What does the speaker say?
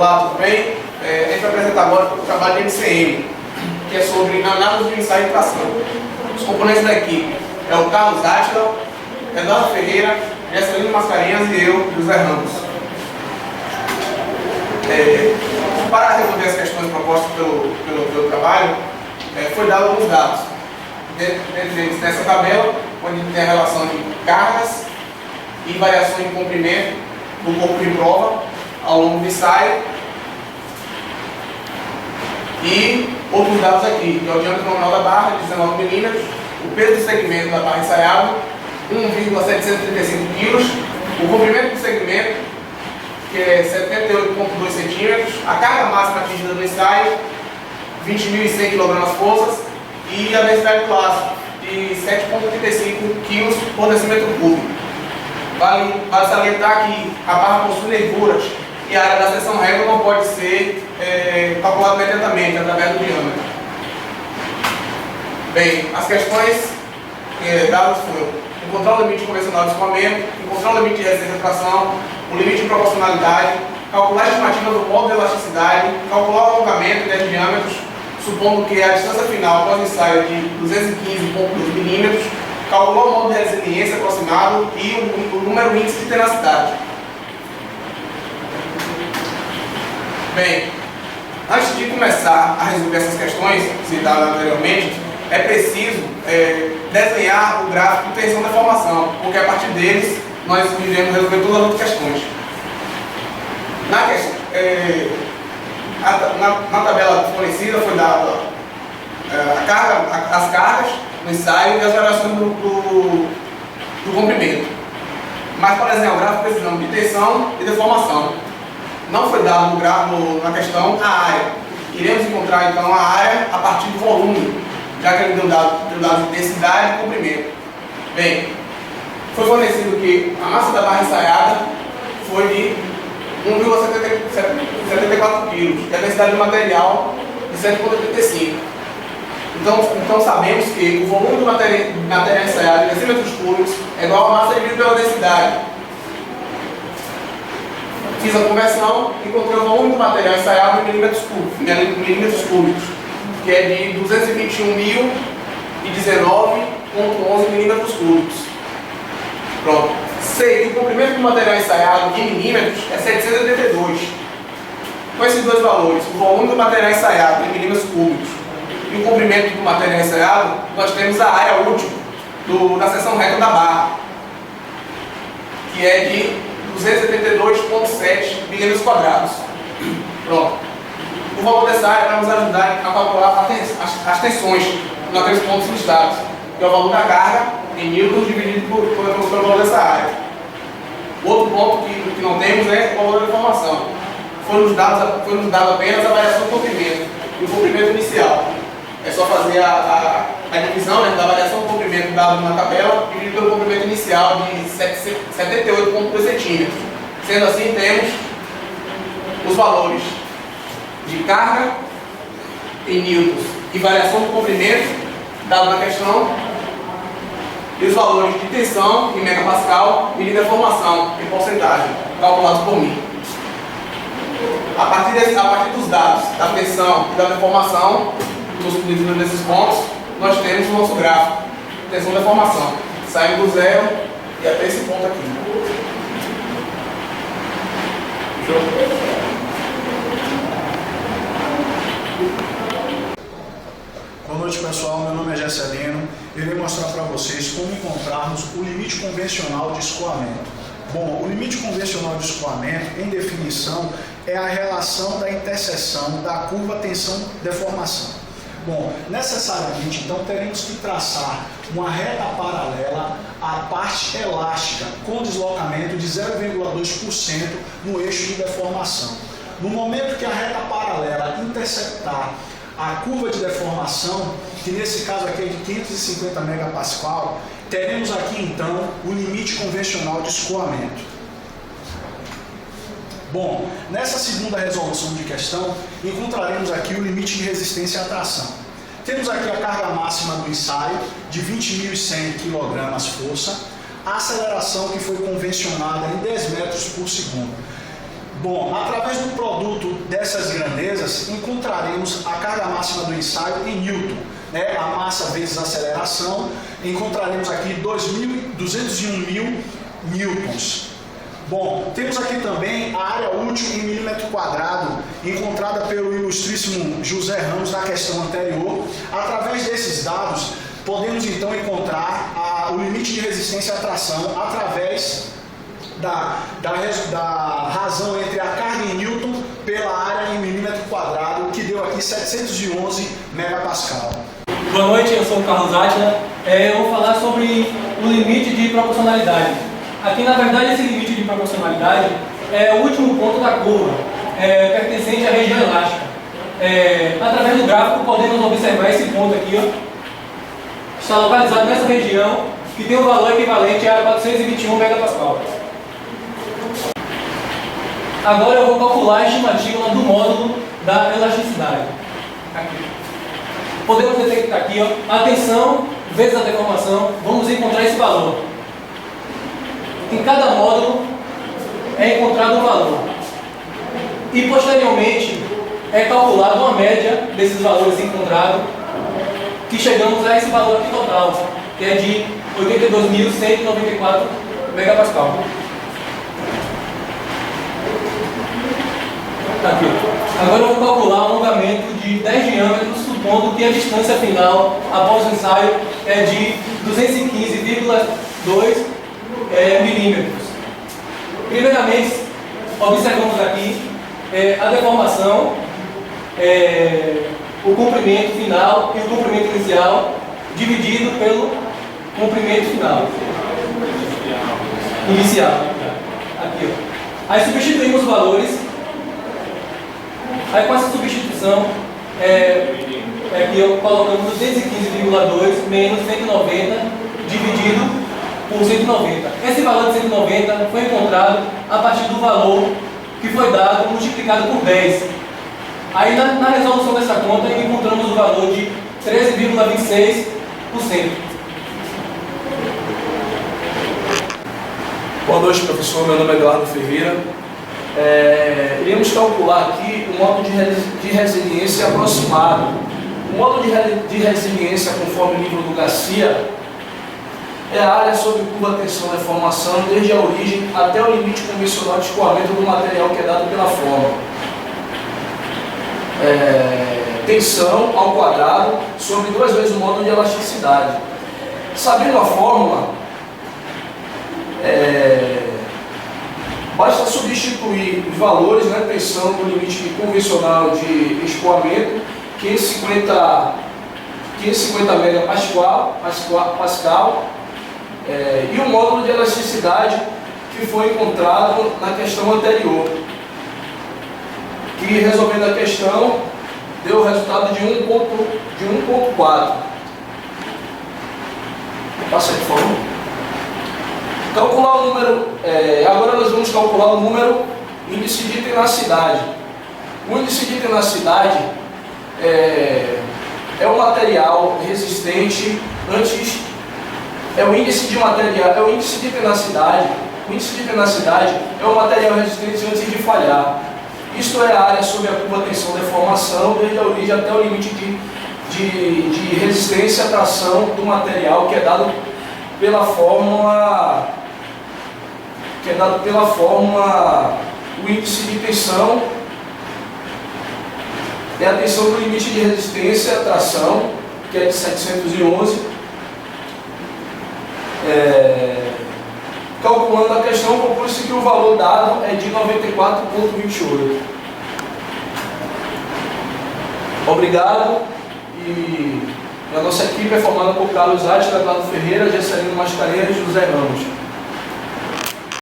Olá, tudo bem? A gente vai apresentar agora o trabalho de MCM, que é sobre análise de ensaio e tração. Os componentes da equipe é o Carlos Átila, Eduardo Ferreira, Gesselino Mascarenhas e eu, José Ramos. Para resolver as questões propostas pelo trabalho, foi dado alguns dados. Dentre eles, nessa tabela, onde tem a relação de cargas e variação em comprimento do corpo de prova ao longo do ensaio. E outros dados aqui, que é o diâmetro nominal da barra, 19 mm, o peso do segmento da barra ensaiada, 1,735 kg, o comprimento do segmento, que é 78,2 cm, a carga máxima atingida no ensaio, 20.100 kg-forças, e a densidade do aço, de 7,35 kg por decímetro cúbico. Vale salientar que a barra possui nervuras e a área da seção reta não pode ser calculada imediatamente através do diâmetro. Bem, as questões dadas foram encontrar o limite convencional de escoamento, encontrar o limite de resistência de tração, o limite de proporcionalidade, calcular a estimativa do modo de elasticidade, calcular o alongamento de diâmetros, supondo que a distância final após o ensaio é de 215,2 mm, calcular o modo de resiliência aproximado e o número índice de tenacidade. Bem, antes de começar a resolver essas questões citadas anteriormente, é preciso desenhar o gráfico de tensão e deformação, porque a partir deles nós iremos resolver todas as outras questões. Na tabela fornecida foi dada as cargas no ensaio e as variações do comprimento. Mas, por exemplo, o gráfico precisamos de tensão e deformação. Não foi dado na questão a área. Iremos encontrar então a área a partir do volume, já que ele deu dados de densidade e comprimento. Bem, foi fornecido que a massa da barra ensaiada foi de 1,74 kg, e a densidade do material de 7,35. Então sabemos que o volume do material ensaiado em decímetros cúbicos é igual à massa dividido pela densidade. Fiz a conversão e encontrei o volume do material ensaiado em milímetros cúbicos, que é de 221.019,11 milímetros cúbicos. Pronto. Sei que o comprimento do material ensaiado em milímetros é 782. Com esses dois valores, o volume do material ensaiado em milímetros cúbicos e o comprimento do material ensaiado, nós temos a área útil da seção reta da barra, que é de 272,7 milímetros quadrados. Pronto. O valor dessa área vai nos ajudar a calcular as tensões naqueles pontos listados, que é o valor da carga em newtons dividido pelo valor dessa área. O outro ponto que não temos é o valor da deformação. Foi nos dado apenas a variação do comprimento e o comprimento inicial. É só fazer a divisão da variação do comprimento dado na tabela dividido pelo comprimento inicial de 78,2 cm. Sendo assim, temos os valores de carga em newtons e variação do comprimento dado na questão, e os valores de tensão em megapascal e de deformação em porcentagem, calculados por mim. A partir dos dados da tensão e da deformação, desses pontos, nós temos o nosso gráfico, tensão e deformação, saindo do zero e até esse ponto aqui. Boa noite, pessoal. Meu nome é Gesselino. Irei mostrar para vocês como encontrarmos o limite convencional de escoamento. Bom, o limite convencional de escoamento, em definição, é a relação da interseção da curva tensão-deformação. Bom, necessariamente, então, teremos que traçar uma reta paralela à parte elástica, com deslocamento de 0,2% no eixo de deformação. No momento que a reta paralela interceptar a curva de deformação, que nesse caso aqui é de 550 megapascal, teremos aqui então o limite convencional de escoamento. Bom, nessa segunda resolução de questão, encontraremos aqui o limite de resistência à tração. Temos aqui a carga máxima do ensaio de 20.100 kg-força, a aceleração que foi convencionada em 10 metros por segundo. Bom, através do produto dessas grandezas, encontraremos a carga máxima do ensaio em Newton, né? A massa vezes a aceleração, encontraremos aqui 201.000 newtons. Bom, temos aqui também a área útil em milímetro quadrado, encontrada pelo ilustríssimo José Ramos na questão anterior. Através desses dados, podemos então encontrar o limite de resistência à tração através da razão entre a carga em Newton pela área em milímetro quadrado, que deu aqui 711 megapascal. Boa noite, eu sou o Carlos Átila. Eu vou falar sobre o limite de proporcionalidade. Aqui, na verdade, esse limite de proporcionalidade é o último ponto da curva, pertencente à região elástica. Através do gráfico, podemos observar esse ponto aqui, ó, está localizado nessa região, que tem um valor equivalente a 421 megapascal. Agora eu vou calcular a estimativa do módulo da elasticidade. Aqui. Podemos detectar aqui, ó, a tensão vezes a deformação, vamos encontrar esse valor. Em cada módulo é encontrado um valor. E posteriormente é calculado uma média desses valores encontrados, que chegamos a esse valor aqui total, que é de 82.194 megapascal. Aqui. Agora eu vou calcular um alongamento de 10 diâmetros, supondo que a distância final após o ensaio é de 215,2 milímetros. Primeiramente, observamos aqui a deformação, o comprimento final e o comprimento inicial dividido pelo comprimento final. Inicial. Aqui, ó. Aí substituímos os valores. Aí com essa substituição, aqui colocamos 215,2 menos 190 dividido por 190. Esse valor de 190 foi encontrado a partir do valor que foi dado multiplicado por 10. Aí na resolução dessa conta encontramos o valor de 13,26%. Boa noite, professor. Meu nome é Eduardo Ferreira. Iremos calcular aqui o módulo de resiliência aproximado. O módulo de resiliência, conforme o livro do Garcia, é a área sob curva tensão deformação desde a origem até o limite convencional de escoamento do material que é dado pela forma. Tensão ao quadrado sobre 2 vezes o módulo de elasticidade. Sabendo a fórmula, basta substituir os valores, né, tensão do limite convencional de escoamento, 550 megapascal, e o módulo de elasticidade que foi encontrado na questão anterior, que resolvendo a questão deu o resultado de 1,4. Passa aí, por favor. Calcular o número, agora nós vamos calcular o número índice de tenacidade. O índice de tenacidade é um material resistente antes, o índice de tenacidade. O índice de tenacidade é um material resistente antes de falhar. Isto é a área sob a curva tensão deformação desde a origem até o limite de resistência à tração do material, que é dado pela fórmula, o índice de tensão é a tensão do limite de resistência à tração, que é de 711. Calculando a questão, conclui-se que o valor dado é de 94,28. Obrigado. E a nossa equipe é formada por Carlos Átila, Eduardo Ferreira, Gesselino Mascarenhas e José Ramos.